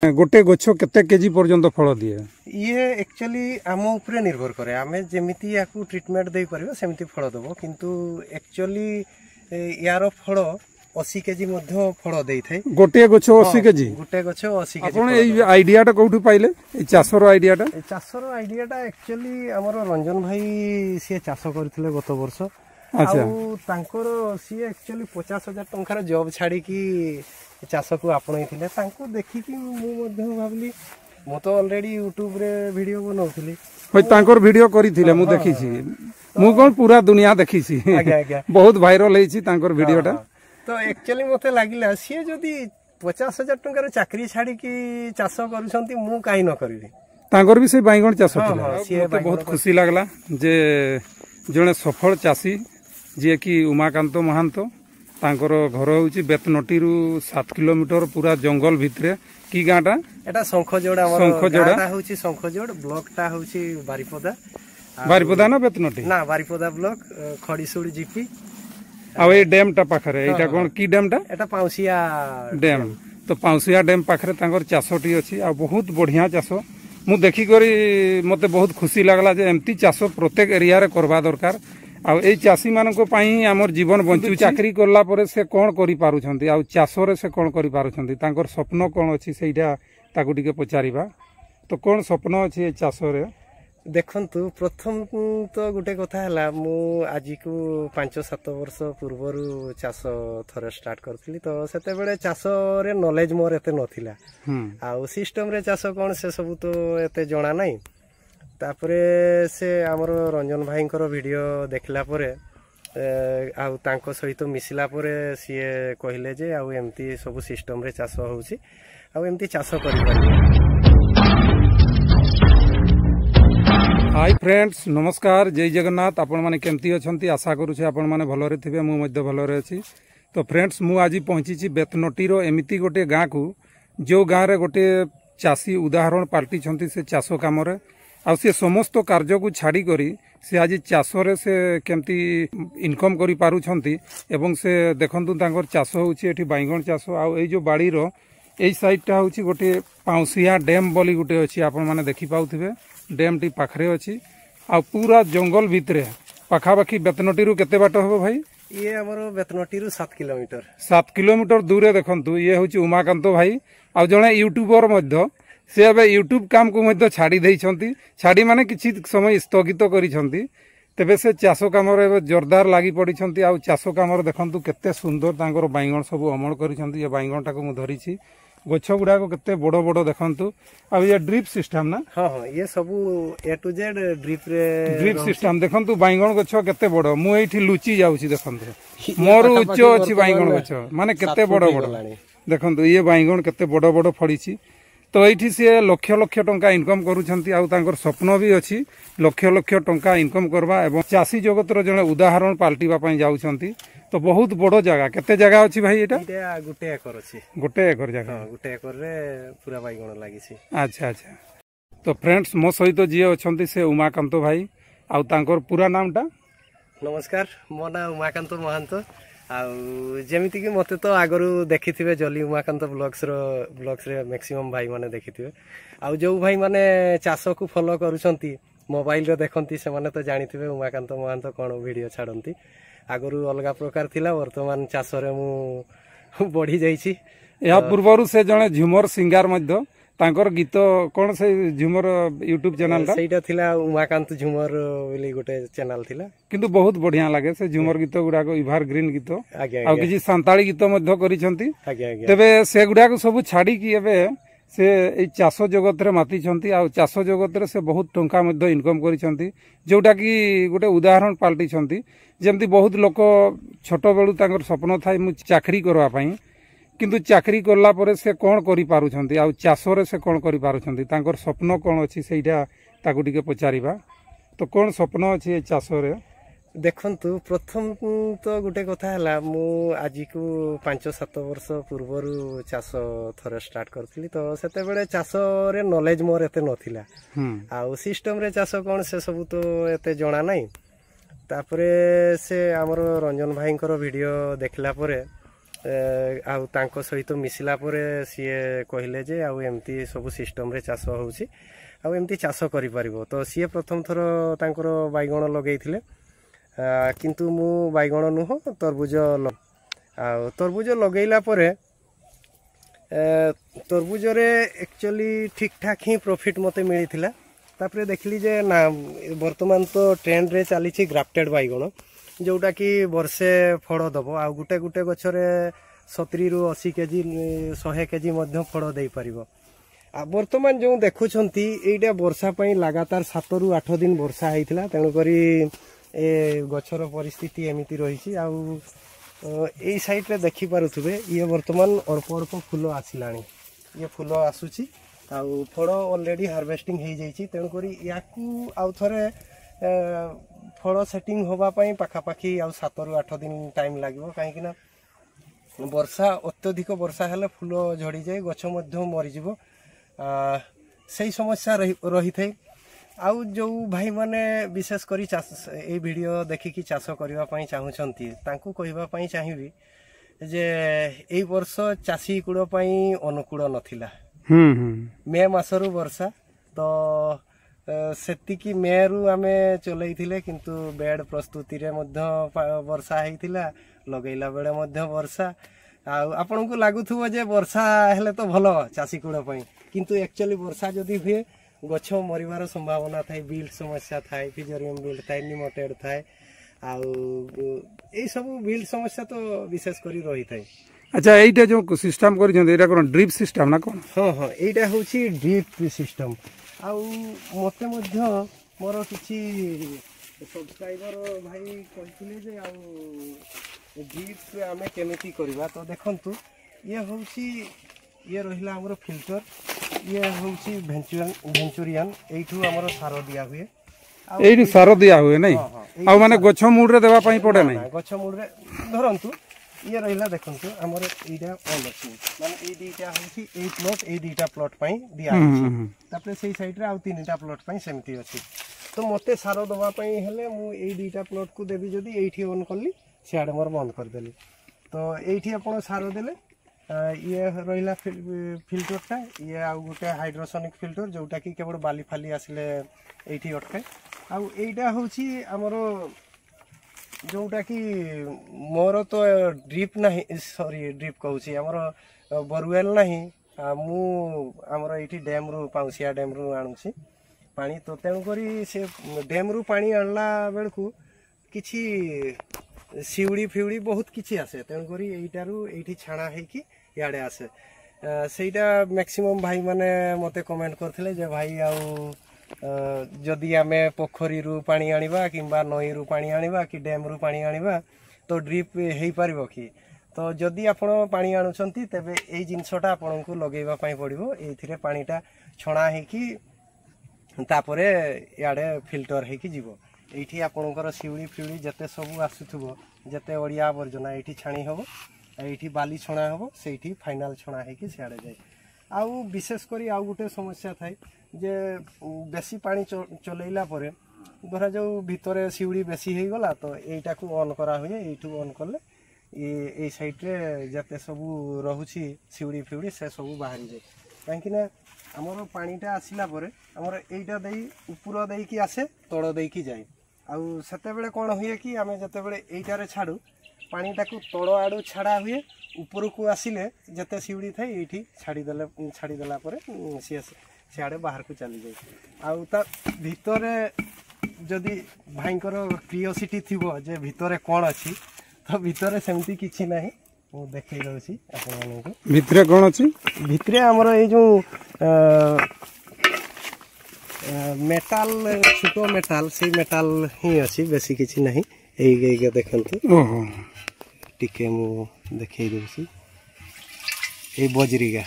गोटे गछ केते केजी पर्यंत फल दिए ये एक्चुअली आम उपरे निर्भर करे आमे जेमिति याकू ट्रीटमेंट दे परबो सेमिति फल देबो किंतु एक्चुअली यार फल 80 केजी मध्य फल देई थाए गोटे गछ 80 केजी गोटे गछ 80 केजी आपण ए आइडियाटा कोठु पाइले ए चासर आइडियाटा एक्चुअली हमर रंजन भाई से चाष करथिले गत वर्ष आउ तांकर सी एक्चुअली 50,000 टंकार जॉब छाड़ी की चाष को आपणाई देखी भाविली मु तो ऑलरेडी यूट्यूब रे वीडियो बनाउथली तांकर वीडियो करिथिले मु देखिछि मु कोन पूरा दुनिया देखिछि बहुत वायरल हेछि तांकर वीडियोटा तो एक्चुअली मते लागिला सी जदी 50,000 टंकार चाकरी छाड़ी की चाष करूछंती मु काई न करबी तांकर भी से बाइगण चाष थिला बहुत खुशी लागला जे जने सफल चासी जे कि उमाकांत महांत तांकर घर होची बेतनटीरू 7 किलोमीटर पूरा जंगल भितरे की गाँटा एटा शंखजोड़ गाँटा होची शंखजोड़ ब्लॉक टा होची बारिपदा ना बेतनटी ना बारिपदा ब्लॉक खड़ीसुड़ी जीपी आ ए डैम टा पाखरे एटा कोन की डैम टा एटा पाउसिया डैम तो पाउसिया डैम पाखरे तांकर चासटी अछि आ बहुत बढ़िया चास मु देखि करी मते बहुत खुशी लागला जे एमती चास प्रत्येक एरिया रे करबा दरकार आ ए चासी मानको पई हमर जीवन बंचु चाकरी करला परे से कोन करि पारु छंती आ चास रे से कोन करि पारु छंती तांकर स्वप्न कोन अछि सेइटा ताकु टिके पचारिबा तो कोन स्वप्न अछि ए चास रे देखंतु प्रथम तो गुटे कथा हला मु आजि को 5-7 वर्ष पूर्वरु चास थरे स्टार्ट करथली तो सेते बेले चास रे नॉलेज मोर एते नथिला आ सिस्टम रे चास कोन से सब तो एते जणा नै तापरे से हमर रंजन भाई वीडियो देखला परे आउ तांको सहित मिसिला परे सिए कहिले जे आउ एमती सब सिस्टम रे चास होउची आउ एमती चास करि पारि हाय फ्रेंड्स नमस्कार जय जगन्नाथ आपण माने केमती अछंती आशा करू छे आपण माने भलो रे थिबे मु मध्य भलो रे अछि तो फ्रेंड्स मु आज पहुंची छी बेतनटी रो एमिति गोटे गाँ को जो गाँ रे गोटे चासी उदाहरण पार्टी छंती से चासो काम रे आ से समस्त कार्य को छाड़ी करी से आज चाष रे से केमती इनकम करि पारु छंती एवं से देखंतु तांकर चाष होउची एठी बाइगण चाष आ ए जो बाड़ी रो एई साइड टा होउची गोटे पाउसिया डैम बोली गोटे अछि आपण माने देखि पाउथिबे डैम टी पाखरे अछि आ पूरा जंगल भितरे पाखापाखी बेतनटी रु केते बाट होबो भाई ये हमरो बेतनटी रु 7 किलोमीटर दूरे देखंतु ये होउची उमाकांत भाई आ जणे यूट्यूबर मध्य से अब यूट्यूब काम को मध्य छाड़ी देइछंती छाड़ी माने किछि समय स्थगित करिछंती तेबे से चासो काम रे जोरदार लागि पडिछंती आ चासो काम रे देखंतु केते सुंदर तांकर बाइगण सब अमल करिछंती ये बाइगण टाको मु धरिछि गछ गुडा को केते बड़ो बड़ो देखंतु आ ये ड्रिप सिस्टम ना हां हां ये सब ए टू जेड ड्रिप सिस्टम देखंतु बाइगण गछ केते बड़ो मु एठी लुचि जाउछि देखंतु मोर उच्च अछि बाइगण गछ माने केते बड़ो बड़ो देखंतु ये बाइगण केते बड़ो बड़ो फड़िछि तो ये सी लक्ष लक्ष टंका इनकम करुछंती आ तांकर स्वप्न भी अछि लक्ष लक्ष टंका इनकम करबा एवं चासी जगत रो जने उदाहरण पाल्टीबा पई जाउछंती तो बहुत बड़ो जगह केते जगह अछि भाई एटा गुटे एकर अछि गुटे एकर जगह हां गुटे एकर रे पूरा बाइगण लागि छी अच्छा अच्छा तो फ्रेंड्स मो सहित जे अछंती से उमाकांत भाई आ तांकर पूरा नामटा नमस्कार मो ना उमाकांत महांत जेमिति कि मते तो आगरु देखिथिबे जली उमाकांत ब्लॉग्स रे मैक्सिमम भाई माने देखिथिबे आ जो भाई माने चाष को फॉलो करूछंती मोबाइल रे देखंती से माने तो जानिथिबे उमाकांत महांत कोन वीडियो छाडंती आगरु अलगा प्रकार थिला वर्तमान चाष रे मु बढ़ी जाईची या पूर्वरु से जने झुमर सिंगर मध्य तांकर गीत कोन से झुमर यूट्यूब चैनल ता सेटा थिला उमाकांत झुमर बोली गोटे चैनल थिला किंतु बहुत बढ़िया लागे से झुमर गीत गुडा को इभार ग्रीन गीत आ किछि सांताली गीत मध्य करिसंती तबे से गुडा को सब छाडी की एबे से ए चाष जगत रे माती छंती आ चाष जगत रे से बहुत टंका मध्य इनकम करिसंती जोटा की गोटे उदाहरण पाल्टी छंती जेमती बहुत लोक छोट बेलु तांकर स्वप्न थाई मु चाकरी करबा पई किंतु चाकरी करला परे से कोन करि पारु छंती आ चाष रे से कोन करि पारु छंती तांकर स्वप्न कोन अछि सेइटा ताकु टिके पचारिबा तो कोन स्वप्न अछि ए चाष रे देखंतु प्रथम तो गुटे कथा हला मु आजि को 5-7 वर्ष पूर्वरु चाष थरे स्टार्ट करथली तो सेते बेले चाष रे नॉलेज मोर एते नथिला आ सिस्टम रे चाष कोन से सब तो एते जणा नै तापरे से हमर रंजन भाई वीडियो देखला परे ଆଉ ତାଙ୍କ ସହିତ ମିଶିଲା ପରେ ସିଏ କହିଲେ ଯେ ଆଉ ଏମିତି ସବୁ ସିଷ୍ଟମରେ ଚାଷ ହେଉଛି ଆଉ ଏମିତି ଚାଷ କରିପାରିବ। ତ ସିଏ ପ୍ରଥମ ଥର ତାଙ୍କର ବାଇଗଣ ଲଗେଇଥିଲେ, କିନ୍ତୁ ମୁଁ ବାଇଗଣ ନୁହଁ ତରଭୁଜ ଆଉ ତରଭୁଜ ଲଗେଇଲା ପରେ ତରଭୁଜରେ ଆକ୍ଚୁଆଲି ଠିକ୍ ଠାକ୍ ହିଁ ପ୍ରଫିଟ୍ ମୋତେ ମିଳିଥିଲା। ତାପରେ ଦେଖିଲି ଯେ ନା ବର୍ତ୍ତମାନ ତ ଟ୍ରେଣ୍ଡରେ ଚାଲିଛି ଗ୍ରାଫ୍ଟେଡ୍ ବାଇଗଣ, ଯେଉଁଟାକି ବର୍ଷେ ଫଳ ଦେବ ଆଉ ଗୋଟେ ଗୋଟେ ଗଛରେ 70ରୁ 80 କେଜି 100 କେଜି ମଧ୍ୟ ଫଳ ଦେଇପାରିବ। ଆଉ ବର୍ତ୍ତମାନ ଯେଉଁ ଦେଖୁଛନ୍ତି ଏଇଟା ବର୍ଷା ପାଇଁ ଲାଗାତାର 7ରୁ 8 ଦିନ ବର୍ଷା ହେଇଥିଲା, ତେଣୁକରି ଏ ଗଛର ପରିସ୍ଥିତି ଏମିତି ରହିଛି। ଆଉ ଏଇ ସାଇଡ଼୍ରେ ଦେଖିପାରୁଥିବେ ଇଏ ବର୍ତ୍ତମାନ ଅଳ୍ପ ଅଳ୍ପ ଫୁଲ ଆସିଲାଣି, ଇଏ ଫୁଲ ଆସୁଛି ଆଉ ଫଳ ଅଲରେଡ଼ି ହାର୍ଭେଷ୍ଟିଂ ହେଇଯାଇଛି। ତେଣୁକରି ୟାକୁ ଆଉ ଥରେ ଫଳ ସେଟିଂ ହେବା ପାଇଁ ପାଖାପାଖି ଆଉ 7ରୁ 8 ଦିନ ଟାଇମ୍ ଲାଗିବ, କାହିଁକିନା ବର୍ଷା ଅତ୍ୟଧିକ ବର୍ଷା ହେଲେ ଫୁଲ ଝଡ଼ିଯାଏ, ଗଛ ମଧ୍ୟ ମରିଯିବ, ସେଇ ସମସ୍ୟା ରହିଥାଏ। ଆଉ ଯେଉଁ ଭାଇମାନେ ବିଶେଷ କରି ଏଇ ଭିଡ଼ିଓ ଦେଖିକି ଚାଷ କରିବା ପାଇଁ ଚାହୁଁଛନ୍ତି ତାଙ୍କୁ କହିବା ପାଇଁ ଚାହିଁବି ଯେ ଏଇ ବର୍ଷ ଚାଷୀ କୂଳ ପାଇଁ ଅନୁକୂଳ ନଥିଲା। ମେ ମାସରୁ ବର୍ଷା, ତ ସେତିକି ମେରୁ ଆମେ ଚଲେଇଥିଲେ, କିନ୍ତୁ ବେଡ୍ ପ୍ରସ୍ତୁତିରେ ମଧ୍ୟ ବର୍ଷା ହେଇଥିଲା, ଲଗେଇଲା ବେଳେ ମଧ୍ୟ ବର୍ଷା। ଆଉ ଆପଣଙ୍କୁ ଲାଗୁଥିବ ଯେ ବର୍ଷା ହେଲେ ତ ଭଲ ଚାଷୀ କୂଳ ପାଇଁ, କିନ୍ତୁ ଆକ୍ଚୁଆଲି ବର୍ଷା ଯଦି ହୁଏ ଗଛ ମରିବାର ସମ୍ଭାବନା ଥାଏ, ବିଲ୍ଡ ସମସ୍ୟା ଥାଏ, ଫିଜୋରିୟମ୍ ବିଲ୍ଡ ଥାଏ, ନିମୋଟେଡ୍ ଥାଏ, ଆଉ ଏଇସବୁ ବିଲ୍ଡ ସମସ୍ୟା ତ ବିଶେଷ କରି ରହିଥାଏ। আচ্ছা এইটা যে সিস্টেম করেছেন এটা কোন ড্রিপ সিস্টেম না কোন? হ্যাঁ হ্যাঁ এইটা হচ্ছে ড্রিপ সিস্টেম। ଆଉ ମୋତେ ମଧ୍ୟ ମୋର କିଛି ସବସ୍କ୍ରାଇବର ଭାଇ କହିଥିଲେ ଯେ ଆଉ ଡ୍ରିପ୍ ଆମେ କେମିତି କରିବା। ତ ଦେଖନ୍ତୁ ଇଏ ହେଉଛି ଇଏ ରହିଲା ଆମର ଫିଲ୍ଟର, ଇଏ ହେଉଛି ଭେଞ୍ଚୁରିଆନ୍, এইଠୁ ଆମର ସାର ଦିଆ ହୁଏ। এইটু সার দিয়া হুଏ ନାଇଁ? ଆଉ ମାନେ ଗଛ ମୁଡରେ ଦେବା ପାଇଁ ପଡେ ନାଇଁ? ଗଛ ମୁଡରେ ଧରନ୍ତୁ ଇଏ ରହିଲା, ଦେଖନ୍ତୁ ଆମର ଏଇଟା ଅନ୍ ଅଛି, ମାନେ ଏଇ ଦୁଇଟା ହେଉଛି ଏଇ ପ୍ଲଟ୍, ଏଇ ଦୁଇଟା ପ୍ଲଟ୍ ପାଇଁ ଦିଆ ହେଉଛି, ତାପରେ ସେଇ ସାଇଡ୍ରେ ଆଉ 3ଟା ପ୍ଲଟ୍ ପାଇଁ ସେମିତି ଅଛି। ତ ମୋତେ ସାର ଦେବା ପାଇଁ ହେଲେ ମୁଁ ଏଇ ଦୁଇଟା ପ୍ଲଟ୍କୁ ଦେବି, ଯଦି ଏଇଠି ଅନ୍ କଲି ସିଆଡ଼େ ମୋର ବନ୍ଦ କରିଦେଲି, ତ ଏଇଠି ଆପଣ ସାର ଦେଲେ। ଇଏ ରହିଲା ଫିଲ୍ଟରଟା, ଇଏ ଆଉ ଗୋଟେ ହାଇଡ୍ରୋସନିକ୍ ଫିଲ୍ଟର ଯେଉଁଟାକି କେବଳ ବାଲି ଫାଲି ଆସିଲେ ଏଇଠି ଅଟକାଏ। ଆଉ ଏଇଟା ହେଉଛି ଆମର ଯେଉଁଟାକି ମୋର ତ ଡ୍ରିପ୍ ନାହିଁ, ସରି ଡ୍ରିପ୍ କହୁଛି, ଆମର ବୋରୱେଲ୍ ନାହିଁ, ମୁଁ ଆମର ଏଇଠି ଡ୍ୟାମ୍ରୁ ପାଉଁଶିଆ ଡ୍ୟାମ୍ରୁ ଆଣୁଛି ପାଣି। ତ ତେଣୁକରି ସେ ଡ୍ୟାମ୍ରୁ ପାଣି ଆଣିଲା ବେଳକୁ କିଛି ଶିଉଳି ଫିଉଳି ବହୁତ କିଛି ଆସେ, ତେଣୁକରି ଏଇଟାରୁ ଏଇଠି ଛାଣା ହେଇକି ଇଆଡ଼େ ଆସେ। ସେଇଟା ମ୍ୟାକ୍ସିମମ୍ ଭାଇମାନେ ମୋତେ କମେଣ୍ଟ କରିଥିଲେ ଯେ ଭାଇ ଆଉ ଯଦି ଆମେ ପୋଖରୀରୁ ପାଣି ଆଣିବା କିମ୍ବା ନଈରୁ ପାଣି ଆଣିବା କି ଡ୍ୟାମ୍ରୁ ପାଣି ଆଣିବା ତ ଡ୍ରିପ୍ ହେଇପାରିବ କି? ତ ଯଦି ଆପଣ ପାଣି ଆଣୁଛନ୍ତି ତେବେ ଏଇ ଜିନିଷଟା ଆପଣଙ୍କୁ ଲଗେଇବା ପାଇଁ ପଡ଼ିବ। ଏଇଥିରେ ପାଣିଟା ଛଣା ହେଇକି ତାପରେ ଇଆଡ଼େ ଫିଲ୍ଟର ହେଇକି ଯିବ। ଏଇଠି ଆପଣଙ୍କର ଶିଉଳି ଫିଉଳି ଯେତେ ସବୁ ଆସୁଥିବ, ଯେତେ ଅଳିଆ ଆବର୍ଜନା ଏଇଠି ଛାଣି ହେବ, ଏଇଠି ବାଲି ଛଣା ହେବ, ସେଇଠି ଫାଇନାଲ୍ ଛଣା ହେଇକି ସିଆଡ଼େ ଯାଏ। ଆଉ ବିଶେଷ କରି ଆଉ ଗୋଟେ ସମସ୍ୟା ଥାଏ ଯେ ବେଶୀ ପାଣି ଚଲେଇଲା ପରେ ଧରାଯାଉ ଭିତରେ ଶିଉଳି ବେଶୀ ହେଇଗଲା, ତ ଏଇଟାକୁ ଅନ୍ କରାହୁଏ। ଏଇଠୁ ଅନ୍ କଲେ ଏଇ ସାଇଡ଼୍ରେ ଯେତେ ସବୁ ରହୁଛି ଶିଉଳି ଫିଉଳି ସେ ସବୁ ବାହାରିଯାଏ, କାହିଁକିନା ଆମର ପାଣିଟା ଆସିଲା ପରେ ଆମର ଏଇଟା ଦେଇ ଉପର ଦେଇକି ଆସେ, ତଳ ଦେଇକି ଯାଏ। ଆଉ ସେତେବେଳେ କ'ଣ ହୁଏ କି ଆମେ ଯେତେବେଳେ ଏଇଟାରେ ଛାଡ଼ୁ ପାଣିଟାକୁ ତଳ ଆଡ଼ୁ ଛାଡ଼ା ହୁଏ, ଉପରକୁ ଆସିଲେ ଯେତେ ଶିଉଳି ଥାଏ ଏଇଠି ଛାଡ଼ିଦେଲା ପରେ ସିଏ ସିଆଡ଼େ ବାହାରକୁ ଚାଲିଯାଏ। ଆଉ ତା ଭିତରେ ଯଦି ଭାଇଙ୍କର କ୍ୟୁରିଓସିଟି ଥିବ ଯେ ଭିତରେ କ'ଣ ଅଛି, ତ ଭିତରେ ସେମିତି କିଛି ନାହିଁ, ମୁଁ ଦେଖେଇ ଦେଉଛି ଆପଣମାନଙ୍କୁ। ଭିତରେ କ'ଣ ଅଛି? ଭିତରେ ଆମର ଏଇ ଯେଉଁ मेटाल छोट मेटाल से मेटाल ही अच्छी बेसी किसी नहीं। यही देखते टिके मु देखई देसी ए बजरी का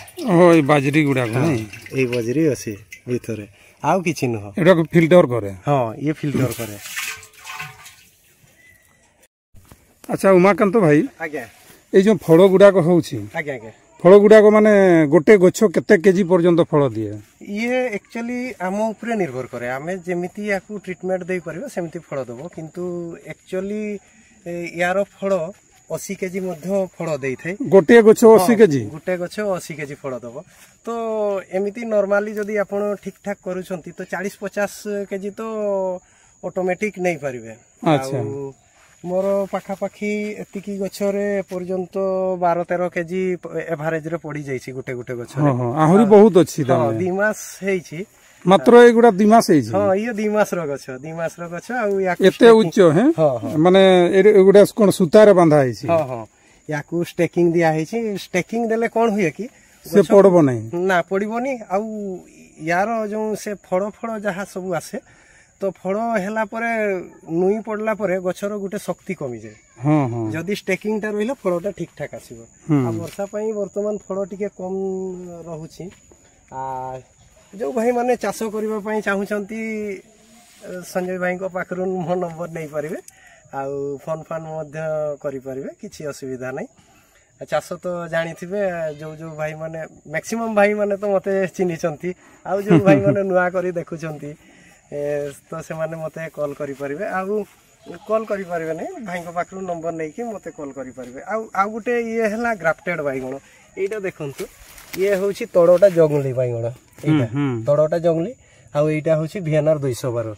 ए बाजरी गुडा को नहीं ए बजरी अछि भीतरे आउ किछि न हो एटा को फिल्टर करे। हां ये फिल्टर करे। अच्छा उमाकांत भाई आज्ञा ए जो फळ गुडा को होउछि आज्ञा आज्ञा फल गुड़ाक माने गोटे गछ केते केजी पर्यंत फल दिए? ये एक्चुअली आम उपरे निर्भर करे, आमे जेमिति याकू ट्रीटमेंट दे परिबो सेमिति फल देबो, किंतु एक्चुअली यार फल 80 केजी फल दे थे गोटे गछ 80 केजी गोटे गछ 80 केजी फल दब तो एमती नॉर्मली जदि आपण ठीक ठाक करूछंती तो 40-50 केजी तो ऑटोमेटिक नहीं पारिबे। अच्छा मोर पाखापाखी एतिकी गछरे पर्यंत 12-13 केजी एवरेज रे पड़ी जाइछि गोटे गोटे गछरे। आहुरी बहुत अछि ता 2 मास हेछि मात्र एगुडा 2 मास हेछि। हां ये 2 मास रो गछ 2 मास रो गछ आ या एते उच्च है माने एगुडा कोन सूता रे बांधा हेछि। हां हां याकू स्टेकिंग दिया हेछि स्टेकिंग देले कोन हुए कि से पड़बो नहीं ना पड़िबोनी आ यार जो से फड़ फड़ जहा सब आसे तो फड़ हैला परे नुई पड़ला परे गछरो गुटे शक्ति कमी जाय। हां हां जदी स्टेकिंग टा रहिला फड़टा ठीक ठाक आसीबो। आ वर्षा पई वर्तमान फड़ टिके कम रहुछि आ जो भाई माने चाष करबा पई चाहुचंती संजय भाई को पाखरु मो नंबर नै परिबे आ फोन फान मध्य करि परिबे किछि असुविधा नै। चाष तो जानी थिबे जो जो भाई माने मैक्सिमम भाई माने तो मते चिन्हि चंती आ जो भाई माने नुआ करी देखुचंती तो से माने मते कॉल करि परिबे आ कॉल करि परिबे नै भाई को पाखरु नंबर नै कि मते कॉल करि परिबे। आ गुटे ये हला ग्राफ्टेड बाइगण एटा देखंतु ये होछि तड़ोटा जंगली बाइगण एटा तड़ोटा जंगली आ एटा होछि भिएनआर 212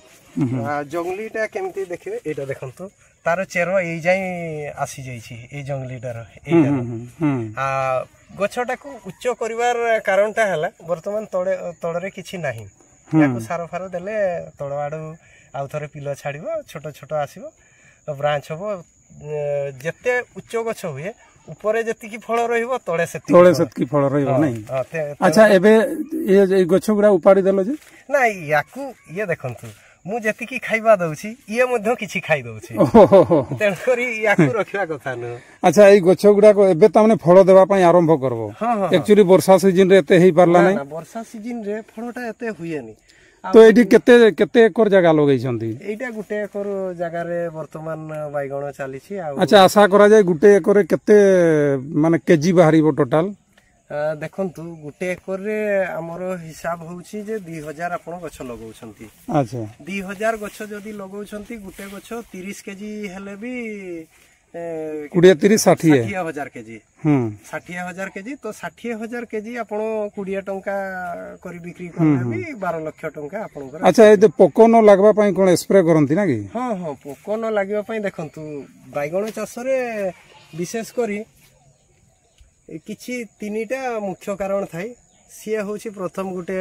आ जंगलीटा केमती देखिबे एटा देखंतु तार चेरो एई जाई आसी जाईछि ए जंगलीटार एटा आ गछटा को उच्च करिवार कारणटा हला वर्तमान तड़रे किछि नाही याको सारो फारो देले तड़ आडू आउ थरे पिलो छाड़िबो छोट छोट आसीबो ब्रांच हबो जत्ते उच्च गछ हुए ऊपर जति की फल रहिबो तळे सेतकी फल रहिबो नहीं। अच्छा एबे ये गछ गुरा उपाड़ी देलो जे ना याकू ये देखंतु मु जति की खाइबा दउछि ये मध्य किछि खाइ दउछि तेन करी याकू रखिबा कथा न। अच्छा ए गछ गुरा को एबे तामने फल देबा पई आरंभ करबो। एक्चुअली वर्षा सीजन रे एते हेई परला नहीं वर्षा सीजन रे फलटा एते हुएनी। तो एठी केते केते एकर जगह लगै छंती एटा गुटे एकर जगह रे वर्तमान बाइगण चाली छी। अच्छा आशा करा जाय गुटे एकर केते माने केजी बाहरीबो टोटल देखंतु गुटे एकर रे हमर हिसाब होउची जे 2000 आपण गछ लगाउछंती। अच्छा 2000 गछ जदी लगाउछंती गुटे गछ 30 केजी हेले भी 20-30-60,000 केजी 60,000 केजी तो 60,000 केजी आपण 20 टंका करी बिक्री करले भी 12 लाख टंका आपण कर। अच्छा ए पोको न लागबा पई कोन स्प्रे करंती ना कि? हां हां पोको न लागबा पई देखंतु बाइगण चाष रे विशेष करी किछि तीनिटा मुख्य कारण थाई सी होछि प्रथम गुटे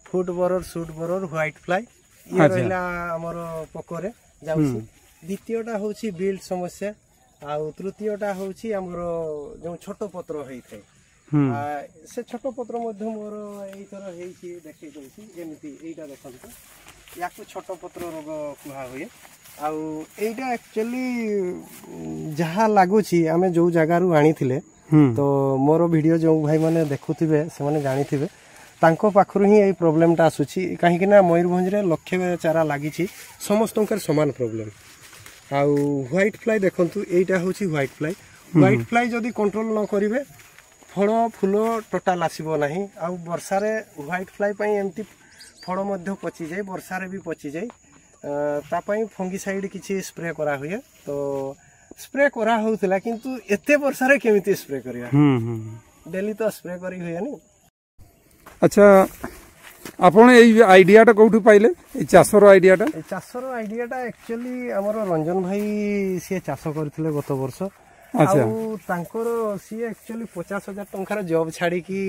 फुट बरर सूट बरर व्हाइट फ्लाई ये रहला हमर पोकोरे जाउछि। द्वितीयटा होछि बिल्ड समस्या आ तृतीयटा होछि हमर जो छोट पत्र हेइ थाई से छोट पत्र मध्य मोर एई तरह हेइछि देखै दोछि एमिति एइटा देखंतु याकू छोट पत्र रोग कुहा होय आ एइटा एक्चुअली जहा लागुछि हमें जो जगह रु आनी थिले तो मोर वीडियो जो भाई माने देखुथिबे से माने जानिथिबे तांको पाखरु ही एई प्रॉब्लम ता आसुछि काहे कि ना मयूरभंज रे लक्ष्य चारा लागिछि समस्तंकर समान प्रॉब्लम। आ व्हाइट फ्लाई देखंतु एइटा होछि व्हाइट फ्लाई जदी कंट्रोल न करिवे फल फूल टोटाल आसीबो नाही आ वर्षा रे व्हाइट फ्लाई पई एमती फल मध्य पची जाय वर्षा रे भी पची जाय ता पई फंगीसाइड किछि स्प्रे करा हुए तो स्प्रे करा होउतला किंतु एते वर्षा रे केमिति स्प्रे करिया डेली तो स्प्रे करी हुए नी। अच्छा आपण ए आइडियाटा कोठु पाइले ए चासर आइडियाटा? ए चासर आइडियाटा एक्चुअली हमर रंजन भाई से चाष करथिले गत वर्ष। अच्छा तांकर सी एक्चुअली 50,000 टंकार जॉब छाड़ी की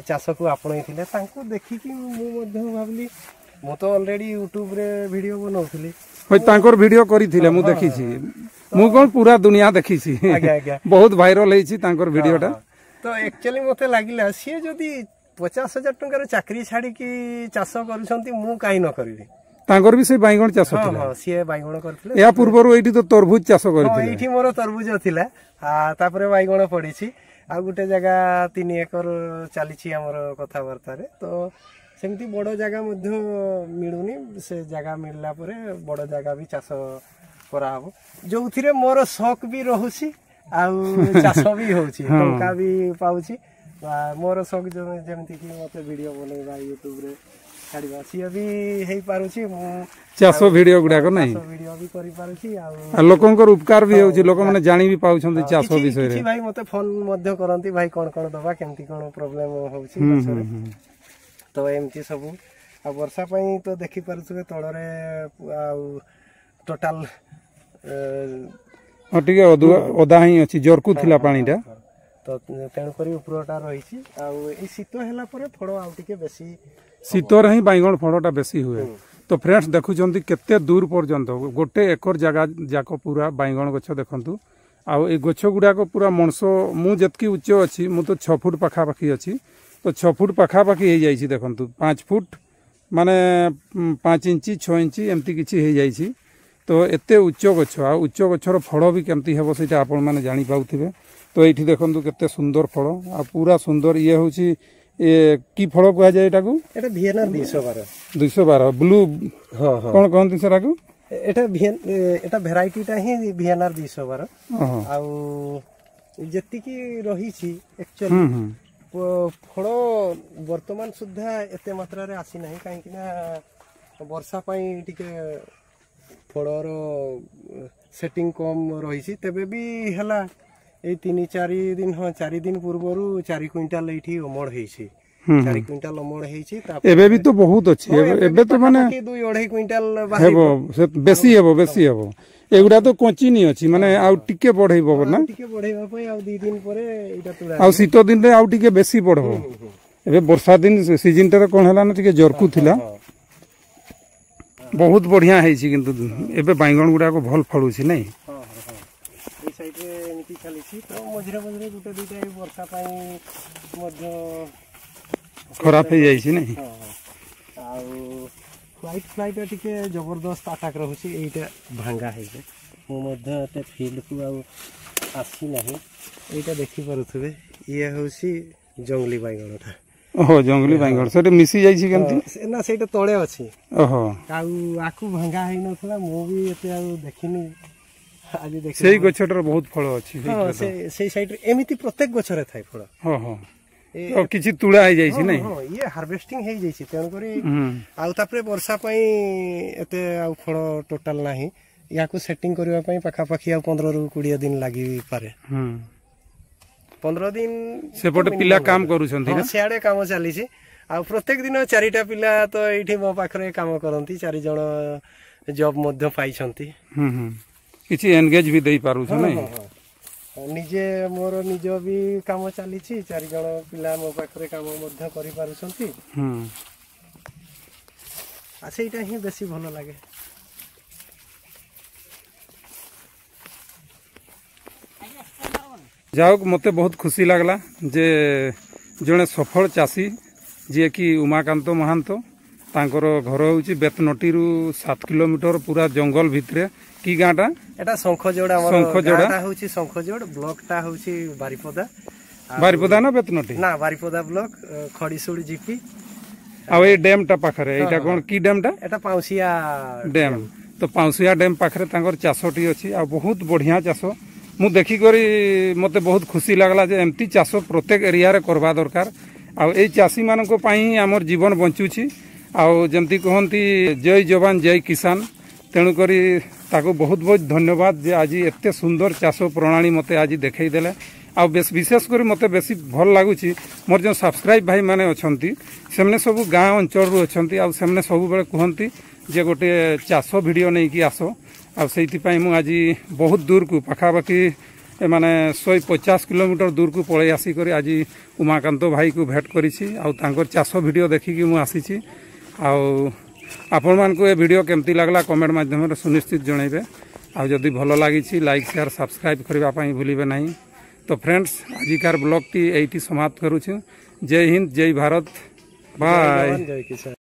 चाष को आपणई थिले तांको देखि कि मु मध्य भाबली मु तो ऑलरेडी यूट्यूब रे वीडियो बनाउथली होय तांकर वीडियो करिथिले मु देखि छी मु कोन पूरा दुनिया देखि छी बहुत वायरल हेछि तांकर वीडियोटा। तो एक्चुअली मते लागिला सी जदी 50,000 टंकार चाकरी छाड़ी की चाष करूछंती मु काई न करबी तांकर भी से बाइगण चाष थिला। हां सी बाइगण करथिले या पूर्वरु एठी तो तरबूज चाष करथिले। एठी मोर तरबूज थिला आ तापरे बाइगण पड़ीछि आ गुटे जगह 3 एकर चलीछि हमर कथा वार्ता रे तो सेमती बड़ जगह मध्य मिलुनी से जगह मिलला परे बड़ जगह भी चाष करा हबो जो थिरे मोर शौक भी रहुछि आ चाष भी होछि टंका भी पाउछि मोर शौक जेमती कि मते वीडियो बनेबा यूट्यूब रे ଛାଡ଼ିବା ସିଏ ବି ହେଇପାରୁଛି ମୁଁ ଚାଷ ଭିଡିଓ ଗୁଡାକ ନାହିଁ ଭିଡିଓ ବି କରିପାରୁଛି ଆଉ ଲୋକଙ୍କର ଉପକାର ବି ହେଉଛି ଲୋକମାନେ ଜାଣି ବି ପାଉଛନ୍ତି ଚାଷ ବିଷୟରେ କିଛି ଭାଇ ମତେ ଫୋନ ମଧ୍ୟ କରନ୍ତି ଭାଇ କଣ କଣ ଦବା କେମିତି କଣ ପ୍ରୋବ୍ଲେମ ହଉଛି ତ ଏମିତି ସବୁ ଆଉ ବର୍ଷା ପାଇଁ ତ ଦେଖିପାରୁଥିବେ ତଳରେ ଆଉ ଟୋଟାଲ ଟିକେ ଓଦା ହିଁ ଅଛି ଜରକୁ ଥିଲା ପାଣିଟା ତ ତେଣୁକରି ଉପରଟା ରହିଛି ଆଉ ଏଇ ଶୀତ ହେଲା ପରେ ଫଳ ଆଉ ଟିକେ ବେଶୀ ଶୀତରେ ହିଁ ବାଇଗଣ ଫଳଟା ବେଶୀ ହୁଏ ତ ଫ୍ରେଣ୍ଡସ୍ ଦେଖୁଛନ୍ତି କେତେ ଦୂର ପର୍ଯ୍ୟନ୍ତ 1 ଏକର ଜାଗା ଯାକ ପୁରା ବାଇଗଣ ଗଛ ଦେଖନ୍ତୁ ଆଉ ଏଇ ଗଛ ଗୁଡାକ ପୁରା ମଣିଷ ମୁଁ ଯେତିକି ଉଚ୍ଚ ଅଛି ମୁଁ ତ 6 ଫୁଟ ପାଖାପାଖି ଅଛି ତ 6 ଫୁଟ ପାଖାପାଖି ହେଇଯାଇଛି ଦେଖନ୍ତୁ 5 ଫୁଟ ମାନେ 5 ଇଞ୍ଚ 6 ଇଞ୍ଚ ଏମିତି କିଛି ହେଇଯାଇଛି ତ ଏତେ ଉଚ୍ଚ ଗଛ ଆଉ ଉଚ୍ଚ ଗଛର ଫଳ ବି କେମିତି ହେବ ସେଇଟା ଆପଣମାନେ ଜାଣିପାରୁଥିବେ ତ ଏଇଠି ଦେଖନ୍ତୁ କେତେ ସୁନ୍ଦର ଫଳ ଆଉ ପୁରା ସୁନ୍ଦର ଇଏ ହେଉଛି କି ଫଳ କୁହାଯାଏ ଏଟାକୁ এটা ভিয়েনার 212 ব্লু কোন কহନ୍ତି সেটাକୁ এটা ভ্যারাইটিটা ହିଁ ভিয়েনার 212 ଆଉ ଯେତିକି ରହିଛି ଆକ୍ଚୁଆଲି ଫଳ ବର୍ତ୍ତମାନ ସୁଦ୍ଧା ଏତେ ମାତ୍ରାରେ ଆସିନାହିଁ କାହିଁକି ନା ବର୍ଷା ପାଇଁ ଟିକେ ଫଳର ସେଟିଂ କମ୍ ରହିଛି ତେବେ ବି ହେଲା এই 3-4 দিন 4 দিন পূର୍ବରୁ 4 কুইন্টাল এইଠି অমଳ ହେଇଛି 4 কুইন্টাল অমଳ ହେଇଛି ଏବେ ବି ତ ବହୁତ ଅଛି ଏବେ ତ ମାନେ 2-2.5 কুইন্টাল ହେବ ବେଶୀ ହେବ ଏଗୁଡା ତ କଞ୍ଚିନି ଅଛି ମାନେ ଆଉ ଟିକେ ବଢେଇବ ନା ଟିକେ ବଢେଇବା ପାଇଁ ଆଉ 2 ଦିନ ପରେ ଏଇଟା ତୁଳା ଆଉ ଶୀତ ଦିନରେ ଆଉ ଟିକେ ବେଶୀ ବଢବ ଏବେ ବର୍ଷା ଦିନ ସିଜନଟାରେ କଣ ହେଲା ନା ଟିକେ ଜରକୁ ଥିଲା ବହୁତ ବଢିଆ ହେଇଛି କିନ୍ତୁ ଏବେ ବାଇଗଣ ଗୁଡାକ ଭଲ ଫଳୁଛି ନାଇଁ ଏମିତି ଚାଲିଛି ତ ମଝିରେ ମଝିରେ ଗୋଟେ ଦୁଇଟା ବର୍ଷା ପାଇଁ ମଧ୍ୟ ଖରାପ ହେଇଯାଇଛି ନାଇଁ ଆଉ ହ୍ୱାଇଟ୍ ଫ୍ଲାଇଟା ଟିକେ ଜବରଦସ୍ତ ଆଟାକ୍ ରହୁଛି ଏଇଟା ଭାଙ୍ଗା ହେଇଯାଏ ମୁଁ ମଧ୍ୟ ଏତେ ଫିଲ୍ଡକୁ ଆଉ ଆସିନାହିଁ ଏଇଟା ଦେଖିପାରୁଥିବେ ଇଏ ହେଉଛି ଜଙ୍ଗଲି ବାଇଗଣଟା ଓହୋ ଜଙ୍ଗଲି ବାଇଗଣ ସେଟା ମିଶି ଯାଇଛି କେମିତି ନା ସେଇଟା ତଳେ ଅଛି ଓହୋ ଆଉ ଆକୁ ଭାଙ୍ଗା ହେଇନଥିଲା ମୁଁ ବି ଏତେ ଆଉ ଦେଖିନି ସେଇ ଗଛଟାର ବହୁତ ଫଳ ଅଛି ସେଇ ସାଇଡରେ ଏମିତି ପ୍ରତ୍ୟେକ ଗଛରେ ଥାଏ ଫଳ କିଛି ତୁଳା ହେଇଯାଇଛି ନାଇଁ ଇଏ ହାର୍ଭେଷ୍ଟିଂ ହେଇଯାଇଛି ତେଣୁକରି ଆଉ ତାପରେ ବର୍ଷା ପାଇଁ ଏତେ ଆଉ ଫଳ ଟୋଟାଲ ନାହିଁ ୟାକୁ ସେଟିଂ କରିବା ପାଇଁ ପାଖାପାଖି ଆଉ 15ରୁ 20 ଦିନ ଲାଗିପାରେ 15 ଦିନ ସେପଟେ ପିଲା କାମ କରୁଛନ୍ତି ନା ସିଆଡେ କାମ ଚାଲିଛି ଆଉ ପ୍ରତ୍ୟେକ ଦିନ 4ଟା ପିଲା ତ ଏଇଠି ମୋ ପାଖରେ କାମ କରନ୍ତି 4 ଜଣ ଜବ୍ ମଧ୍ୟ ପାଇଛନ୍ତି କିଛି ଏନଗେଜ ବି ଦେଇ ପାରୁଛ ନାଇଁ ନିଜେ ମୋର ନିଜ ବି କାମ ଚାଲିଛି 4 ଜଣ ପିଲା ମୋ ପାଖରେ କାମ ମଧ୍ୟ କରିପାରୁଛନ୍ତି ଆଉ ସେଇଟା ହିଁ ବେଶୀ ଭଲ ଲାଗେ ଯାଉ ମତେ ବହୁତ ଖୁସି ଲାଗଲା ଯେ ଜଣେ ସଫଳ ଚାଷୀ ଯିଏକି ଉମାକାନ୍ତ ମହାନ୍ତ ତାଙ୍କର ଘର ହେଉଛି ବେତନଟିରୁ 7 କିଲୋମିଟର ପୁରା ଜଙ୍ଗଲ ଭିତରେ କି ଗାଁଟା এটা শঙ্খজোড় আমার গাঁটা হচ্ছে শঙ্খজোড় ব্লকটা হচ্ছে বারিপদা না বেতনটি না বারিপদা ব্লক খড়িশুড় জিপি ଆଉ ଏଇ ଡ୍ୟାମଟା ପାଖରେ ଏଇଟା କ'ଣ କି ଡ୍ୟାମଟା এটা ପାଉଁଶିଆ ଡ୍ୟାମ ତ ପାଉଁଶିଆ ଡ୍ୟାମ ପାଖରେ ତାଙ୍କର ଚାଷଟି ଅଛି ଆଉ ବହୁତ ବଢିଆ ଚାଷ ମୁଁ ଦେଖିକରି ମତେ ବହୁତ ଖୁସି ଲାଗଲା ଯେ ଏମିତି ଚାଷ ପ୍ରତ୍ୟେକ ଏରିଆରେ କରିବା ଦରକାର ଆଉ ଏଇ ଚାଷୀମାନଙ୍କ ପାଇଁ ହିଁ ଆମର ଜୀବନ ବଞ୍ଚୁଛି ଆଉ ଯେମିତି କହନ୍ତି ଜୟ ଯବାନ ଜୟ କିଷାନ ତେଣୁକରି ତାକୁ ବହୁତ ବହୁତ ଧନ୍ୟବାଦ ଯେ ଆଜି ଏତେ ସୁନ୍ଦର ଚାଷ ପ୍ରଣାଳୀ ମୋତେ ଆଜି ଦେଖେଇଦେଲେ ଆଉ ବିଶେଷ କରି ମୋତେ ବେଶୀ ଭଲ ଲାଗୁଛି ମୋର ଯେଉଁ ସବସ୍କ୍ରାଇବ୍ ଭାଇମାନେ ଅଛନ୍ତି ସେମାନେ ସବୁ ଗାଁ ଅଞ୍ଚଳରୁ ଅଛନ୍ତି ଆଉ ସେମାନେ ସବୁବେଳେ କୁହନ୍ତି ଯେ ଗୋଟିଏ ଚାଷ ଭିଡ଼ିଓ ନେଇକି ଆସ ଆଉ ସେଇଥିପାଇଁ ମୁଁ ଆଜି ବହୁତ ଦୂରକୁ ପାଖାପାଖି ମାନେ 150 କିଲୋମିଟର ଦୂରକୁ ପଳେଇ ଆସିକରି ଆଜି ଉମାକାନ୍ତ ଭାଇକୁ ଭେଟ କରିଛି ଆଉ ତାଙ୍କର ଚାଷ ଭିଡ଼ିଓ ଦେଖିକି ମୁଁ ଆସିଛି ଆଉ ଆପଣମାନଙ୍କୁ ଏ ଭିଡ଼ିଓ କେମିତି ଲାଗଲା କମେଣ୍ଟ ମାଧ୍ୟମରେ ସୁନିଶ୍ଚିତ ଜଣାଇବେ ଆଉ ଯଦି ଭଲ ଲାଗିଛି ଲାଇକ୍ ସେୟାର ସବସ୍କ୍ରାଇବ୍ କରିବା ପାଇଁ ଭୁଲିବେ ନାହିଁ ତ ଫ୍ରେଣ୍ଡସ୍ ଆଜିକାର ବ୍ଲଗ୍ଟି ଏଇଠି ସମାପ୍ତ କରୁଛୁ ଜୟ ହିନ୍ଦ ଜୟ ଭାରତ ବାଏ।